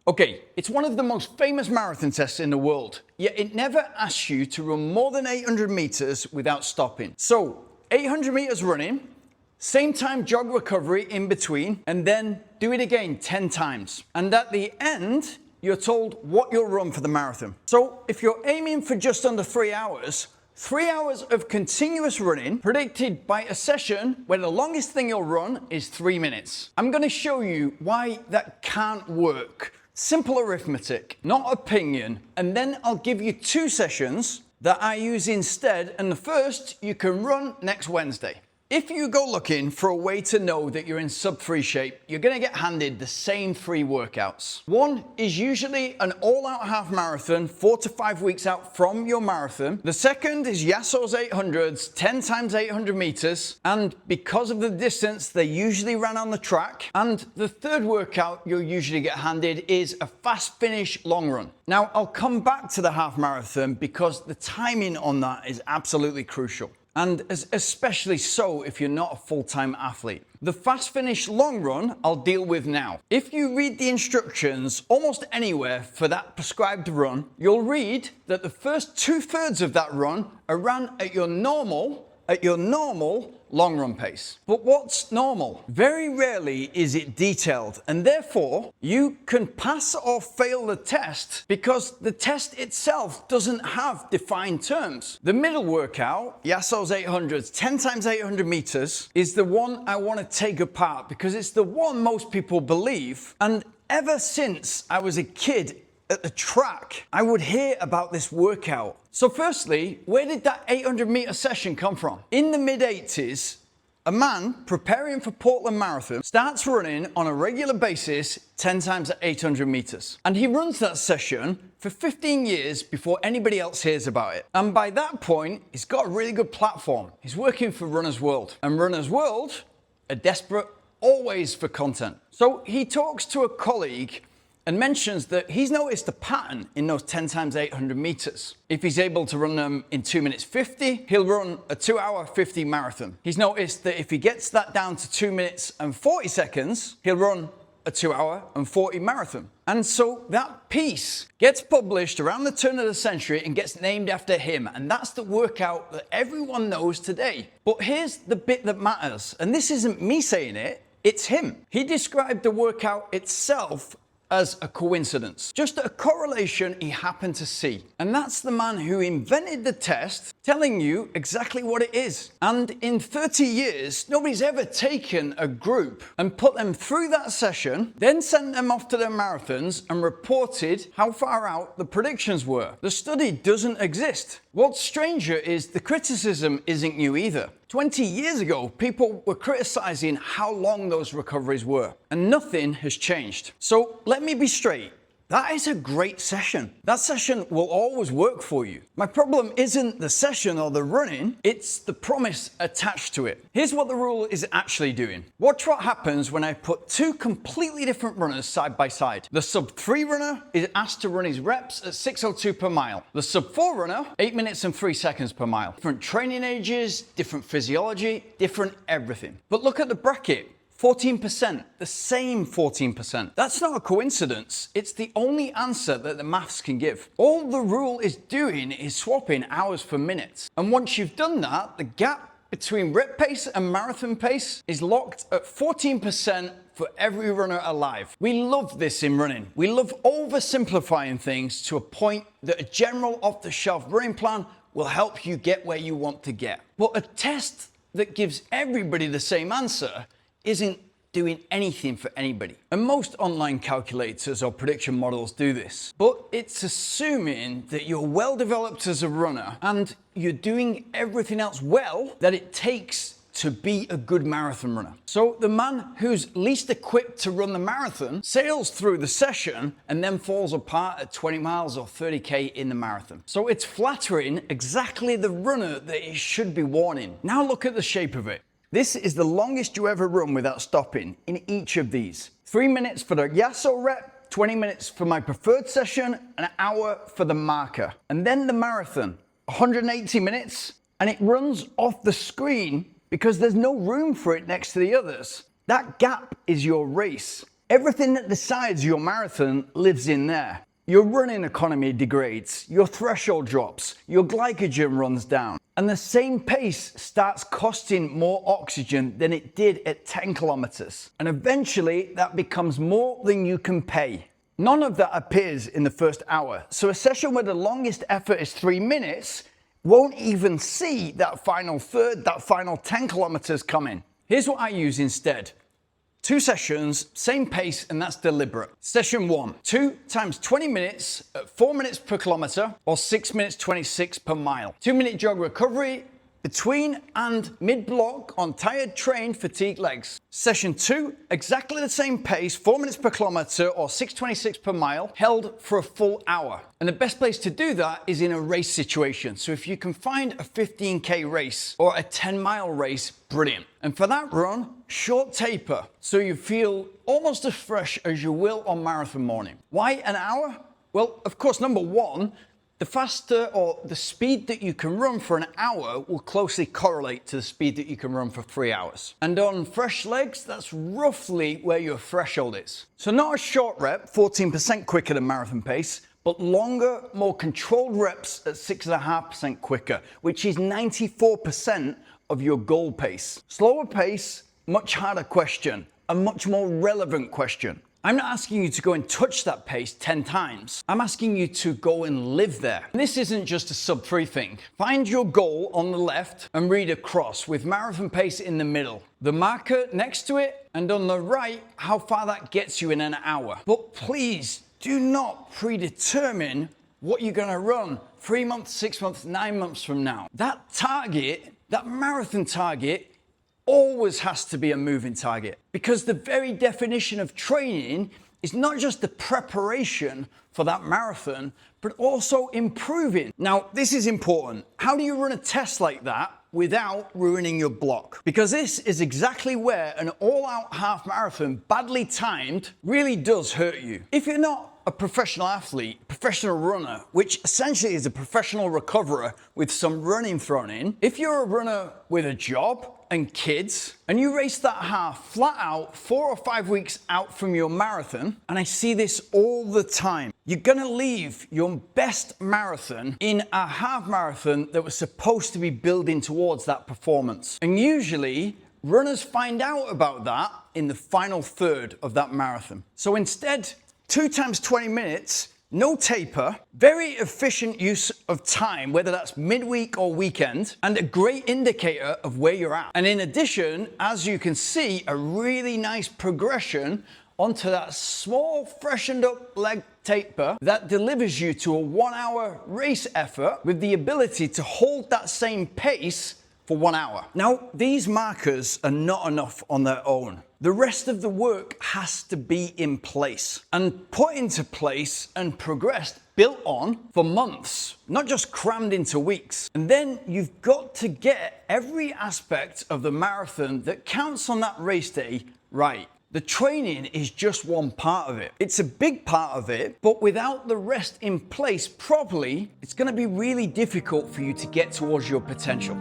Okay, it's one of the most famous marathon tests in the world, yet it never asks you to run more than 800 meters without stopping. So, 800 meters running, same time jog recovery in between, and then do it again 10 times. And at the end, you're told what you'll run for the marathon. So, if you're aiming for just under 3 hours, 3 hours of continuous running predicted by a session where the longest thing you'll run is 3 minutes. I'm going to show you why that can't work. Simple arithmetic, not opinion. And then I'll give you 2 sessions that I use instead, and the first you can run next Wednesday. If you go looking for a way to know that you're in sub-3 shape, you're going to get handed the same 3 workouts. One is usually an all-out half marathon, 4 to 5 weeks out from your marathon. The second is Yasso's 800s, 10 times 800 meters. And because of the distance, they usually ran on the track. And the third workout you'll usually get handed is a fast finish long run. Now, I'll come back to the half marathon because the timing on that is absolutely crucial. And especially so if you're not a full-time athlete. The fast finish long run I'll deal with now. If you read the instructions almost anywhere for that prescribed run, you'll read that the first 2/3 of that run are run at your normal long run pace. But what's normal? Very rarely is it detailed, and therefore you can pass or fail the test because the test itself doesn't have defined terms. The middle workout, Yasso's 800s, 10 times 800 meters, is the one I want to take apart because it's the one most people believe. And ever since I was a kid at the track, I would hear about this workout. So firstly, where did that 800 meter session come from? In the mid-80s, a man preparing for Portland Marathon starts running on a regular basis 10 times 800 meters. And he runs that session for 15 years before anybody else hears about it. And by that point, he's got a really good platform. He's working for Runner's World. And Runner's World are desperate always for content. So he talks to a colleague and mentions that he's noticed a pattern in those 10 times 800 meters. If he's able to run them in 2 minutes 50, he'll run a 2 hour 50 marathon. He's noticed that if he gets that down to 2 minutes and 40 seconds, he'll run a 2 hour and 40 marathon. And so that piece gets published around the turn of the century and gets named after him. And that's the workout that everyone knows today. But here's the bit that matters. And this isn't me saying it, it's him. He described the workout itself as a coincidence, just a correlation he happened to see. And that's the man who invented the test telling you exactly what it is. And in 30 years, nobody's ever taken a group and put them through that session, then sent them off to their marathons and reported how far out the predictions were. The study doesn't exist. What's stranger is the criticism isn't new either. 20 years ago, people were criticizing how long those recoveries were, and nothing has changed. So let me be straight. That is a great session. That session will always work for you. My problem isn't the session or the running, it's the promise attached to it. Here's what the rule is actually doing. Watch what happens when I put 2 completely different runners side by side. The sub-3 runner is asked to run his reps at 6:02 per mile. The sub-4 runner, 8 minutes and 3 seconds per mile. Different training ages, different physiology, different everything. But look at the bracket. 14%, the same 14%. That's not a coincidence. It's the only answer that the maths can give. All the rule is doing is swapping hours for minutes. And once you've done that, the gap between rep pace and marathon pace is locked at 14% for every runner alive. We love this in running. We love oversimplifying things to a point that a general off-the-shelf running plan will help you get where you want to get. But a test that gives everybody the same answer isn't doing anything for anybody. And most online calculators or prediction models do this. But it's assuming that you're well developed as a runner and you're doing everything else well that it takes to be a good marathon runner. So the man who's least equipped to run the marathon sails through the session and then falls apart at 20 miles or 30K in the marathon. So it's flattering exactly the runner that it should be warning. Now look at the shape of it. This is the longest you ever run without stopping in each of these. 3 minutes for the Yasso rep, 20 minutes for my preferred session, an hour for the marker. And then the marathon, 180 minutes, and it runs off the screen because there's no room for it next to the others. That gap is your race. Everything that decides your marathon lives in there. Your running economy degrades, your threshold drops, your glycogen runs down, and the same pace starts costing more oxygen than it did at 10 kilometers. And eventually that becomes more than you can pay. None of that appears in the first hour. So a session where the longest effort is 3 minutes won't even see that final third, that final 10 kilometers coming. Here's what I use instead. 2 sessions, same pace, and that's deliberate. Session 1, 2 times 20 minutes at 4 minutes per kilometer or 6 minutes 26 per mile. 2-minute jog recovery between and mid-block on tired, trained, fatigued legs. Session 2, exactly the same pace, 4 minutes per kilometer or 6:26 per mile, held for a full hour. And the best place to do that is in a race situation. So if you can find a 15K race or a 10-mile race, brilliant. And for that run, short taper, so you feel almost as fresh as you will on marathon morning. Why an hour? Well, of course, number one, the faster or the speed that you can run for an hour will closely correlate to the speed that you can run for 3 hours. And on fresh legs, that's roughly where your threshold is. So not a short rep, 14% quicker than marathon pace, but longer, more controlled reps at 6.5% quicker, which is 94% of your goal pace. Slower pace, much harder question, a much more relevant question. I'm not asking you to go and touch that pace 10 times. I'm asking you to go and live there. And this isn't just a sub 3 thing. Find your goal on the left and read across with marathon pace in the middle. The marker next to it, and on the right, how far that gets you in an hour. But please do not predetermine what you're gonna run 3 months, 6 months, 9 months from now. That target, that marathon target, always has to be a moving target, because the very definition of training is not just the preparation for that marathon, but also improving. Now, this is important. How do you run a test like that without ruining your block? Because this is exactly where an all-out half marathon, badly timed, really does hurt you. If you're not a professional athlete, professional runner, which essentially is a professional recoverer with some running thrown in, if you're a runner with a job and kids, and you race that half flat out 4 or 5 weeks out from your marathon, and I see this all the time, you're gonna leave your best marathon in a half marathon that was supposed to be building towards that performance. And usually, runners find out about that in the final third of that marathon. So instead, 2 times 20 minutes, no taper, very efficient use of time, whether that's midweek or weekend, and a great indicator of where you're at. And in addition, as you can see, a really nice progression onto that small, freshened up leg taper that delivers you to a 1 hour race effort with the ability to hold that same pace for 1 hour. Now, these markers are not enough on their own. The rest of the work has to be in place and put into place and progressed, built on for months, not just crammed into weeks. And then you've got to get every aspect of the marathon that counts on that race day right. The training is just one part of it. It's a big part of it, but without the rest in place properly, it's going to be really difficult for you to get towards your potential.